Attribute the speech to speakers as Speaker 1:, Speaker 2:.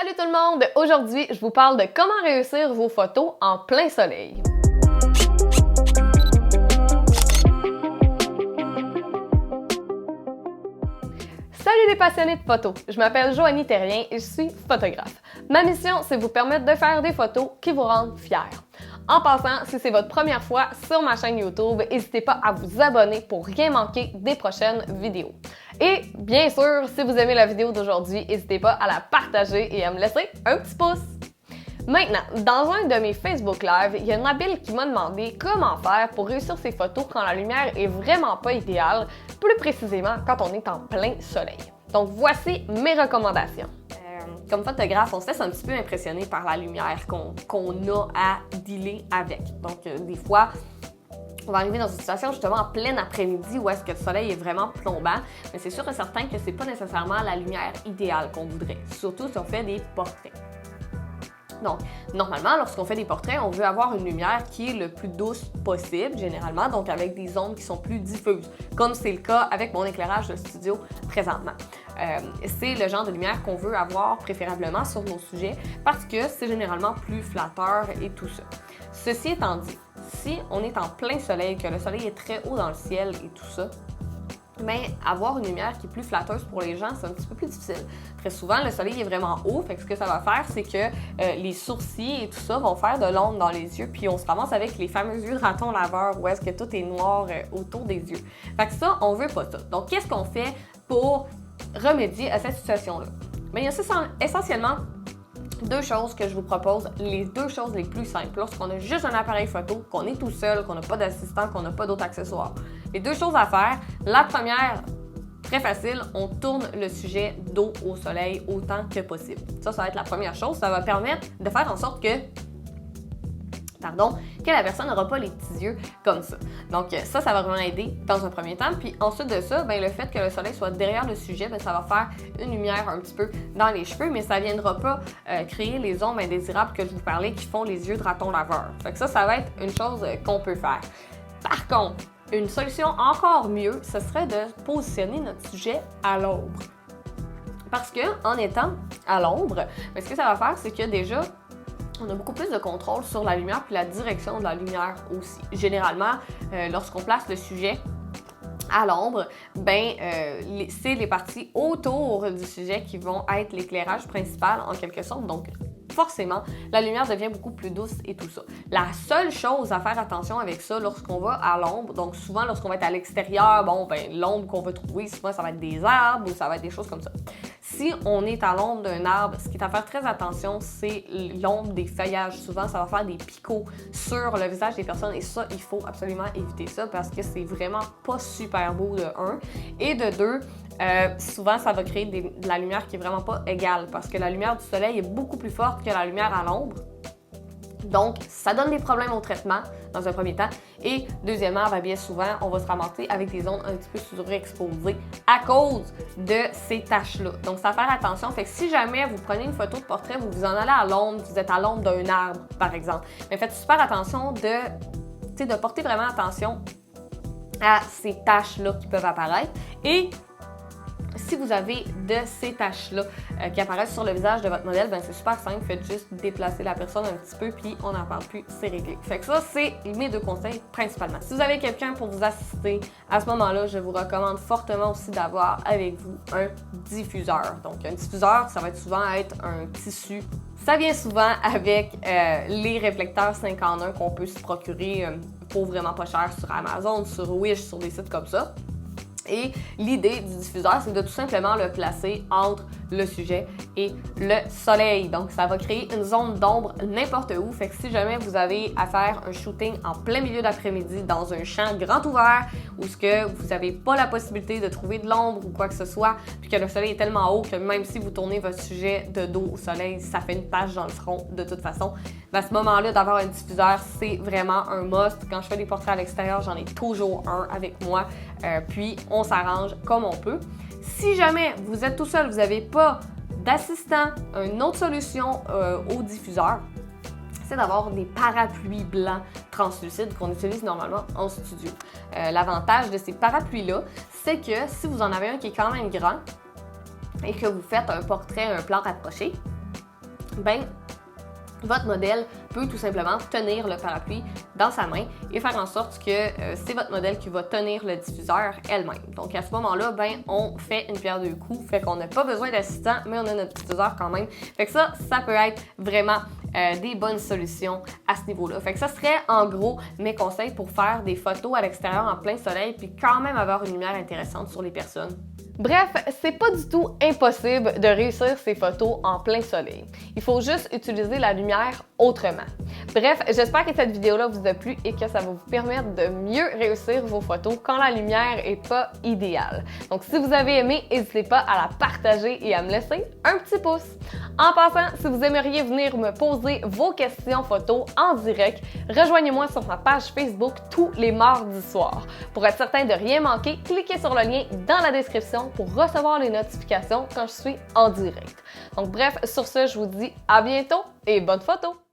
Speaker 1: Salut tout le monde! Aujourd'hui, je vous parle de comment réussir vos photos en plein soleil. Salut les passionnés de photos! Je m'appelle Joanie Terrien et je suis photographe. Ma mission, c'est vous permettre de faire des photos qui vous rendent fiers. En passant, si c'est votre première fois sur ma chaîne YouTube, n'hésitez pas à vous abonner pour rien manquer des prochaines vidéos. Et bien sûr, si vous aimez la vidéo d'aujourd'hui, n'hésitez pas à la partager et à me laisser un petit pouce. Maintenant, dans un de mes Facebook Live, il y a Nabil qui m'a demandé comment faire pour réussir ses photos quand la lumière est vraiment pas idéale, plus précisément quand on est en plein soleil. Donc voici mes recommandations. Comme photographe, on se laisse un petit peu impressionner par la lumière qu'on a à dealer avec. Donc des fois, on va arriver dans une situation justement en plein après-midi où est-ce que le soleil est vraiment plombant, mais c'est sûr et certain que c'est pas nécessairement la lumière idéale qu'on voudrait, surtout si on fait des portraits. Donc, normalement, lorsqu'on fait des portraits, on veut avoir une lumière qui est le plus douce possible, généralement, donc avec des ondes qui sont plus diffuses, comme c'est le cas avec mon éclairage de studio présentement. C'est le genre de lumière qu'on veut avoir préférablement sur nos sujets parce que c'est généralement plus flatteur et tout ça. Ceci étant dit, si on est en plein soleil, que le soleil est très haut dans le ciel et tout ça, mais avoir une lumière qui est plus flatteuse pour les gens, c'est un petit peu plus difficile. Très souvent, le soleil est vraiment haut, fait que ce que ça va faire, c'est que les sourcils et tout ça vont faire de l'ombre dans les yeux, puis on se ramasse avec les fameux yeux de raton laveur où est-ce que tout est noir autour des yeux. Fait que ça, on veut pas ça. Donc, qu'est-ce qu'on fait pour remédier à cette situation-là? Bien, il y a essentiellement deux choses que je vous propose, les deux choses les plus simples. Lorsqu'on a juste un appareil photo, qu'on est tout seul, qu'on n'a pas d'assistant, qu'on n'a pas d'autres accessoires. Les deux choses à faire, la première, très facile, on tourne le sujet dos au soleil autant que possible. Ça va être la première chose. Ça va permettre de faire en sorte que la personne n'aura pas les petits yeux comme ça. Donc ça va vraiment aider dans un premier temps. Puis ensuite de ça, le fait que le soleil soit derrière le sujet, ça va faire une lumière un petit peu dans les cheveux, mais ça ne viendra pas créer les ombres indésirables que je vous parlais qui font les yeux de raton laveur. Fait que ça va être une chose qu'on peut faire. Par contre, une solution encore mieux, ce serait de positionner notre sujet à l'ombre. Parce que en étant à l'ombre, ce que ça va faire, c'est que déjà, on a beaucoup plus de contrôle sur la lumière puis la direction de la lumière aussi. Généralement, lorsqu'on place le sujet à l'ombre, c'est les parties autour du sujet qui vont être l'éclairage principal en quelque sorte. Donc, forcément, la lumière devient beaucoup plus douce et tout ça. La seule chose à faire attention avec ça lorsqu'on va à l'ombre, donc souvent lorsqu'on va être à l'extérieur, l'ombre qu'on va trouver, souvent ça va être des arbres ou ça va être des choses comme ça. Si on est à l'ombre d'un arbre, ce qui est à faire très attention, c'est l'ombre des feuillages. Souvent, ça va faire des picots sur le visage des personnes et ça, il faut absolument éviter ça parce que c'est vraiment pas super beau de un. Et de deux, souvent, ça va créer de la lumière qui est vraiment pas égale parce que la lumière du soleil est beaucoup plus forte que la lumière à l'ombre. Donc, ça donne des problèmes au traitement dans un premier temps. Et deuxièmement, bien souvent, on va se ramasser avec des ondes un petit peu surexposées à cause de ces taches-là. Donc, ça va faire attention. Fait que si jamais vous prenez une photo de portrait, vous en allez à l'ombre, vous êtes à l'ombre d'un arbre, par exemple, mais faites super attention de porter vraiment attention à ces taches-là qui peuvent apparaître. Et si vous avez de ces taches-là qui apparaissent sur le visage de votre modèle, c'est super simple, faites juste déplacer la personne un petit peu puis on n'en parle plus, c'est réglé. Fait que ça, c'est mes deux conseils principalement. Si vous avez quelqu'un pour vous assister, à ce moment-là, je vous recommande fortement aussi d'avoir avec vous un diffuseur. Donc un diffuseur, ça va souvent être un tissu. Ça vient souvent avec les réflecteurs 5 en 1 qu'on peut se procurer pour vraiment pas cher sur Amazon, sur Wish, sur des sites comme ça. Et l'idée du diffuseur, c'est de tout simplement le placer entre le sujet et le soleil. Donc, ça va créer une zone d'ombre n'importe où. Fait que si jamais vous avez à faire un shooting en plein milieu d'après-midi dans un champ grand ouvert où ce que vous n'avez pas la possibilité de trouver de l'ombre ou quoi que ce soit, puis que le soleil est tellement haut que même si vous tournez votre sujet de dos au soleil, ça fait une tache dans le front de toute façon. À ce moment-là, d'avoir un diffuseur, c'est vraiment un must. Quand je fais des portraits à l'extérieur, j'en ai toujours un avec moi. Puis, on s'arrange comme on peut. Si jamais vous êtes tout seul, vous n'avez pas d'assistant, une autre solution au diffuseur, c'est d'avoir des parapluies blancs translucides qu'on utilise normalement en studio. L'avantage de ces parapluies-là, c'est que si vous en avez un qui est quand même grand et que vous faites un portrait, un plan rapproché, ben votre modèle peut tout simplement tenir le parapluie dans sa main et faire en sorte que c'est votre modèle qui va tenir le diffuseur elle-même. Donc à ce moment-là, ben on fait une pierre deux coups, fait qu'on n'a pas besoin d'assistant, mais on a notre diffuseur quand même. Fait que ça peut être vraiment des bonnes solutions à ce niveau-là. Fait que ça serait en gros mes conseils pour faire des photos à l'extérieur en plein soleil puis quand même avoir une lumière intéressante sur les personnes. Bref, c'est pas du tout impossible de réussir ces photos en plein soleil. Il faut juste utiliser la lumière autrement. Bref, j'espère que cette vidéo-là vous a plu et que ça va vous permettre de mieux réussir vos photos quand la lumière est pas idéale. Donc si vous avez aimé, n'hésitez pas à la partager et à me laisser un petit pouce. En passant, si vous aimeriez venir me poser vos questions photos en direct, rejoignez-moi sur ma page Facebook tous les mardis soirs. Pour être certain de rien manquer, cliquez sur le lien dans la description pour recevoir les notifications quand je suis en direct. Donc bref, sur ce, je vous dis à bientôt et bonne photo!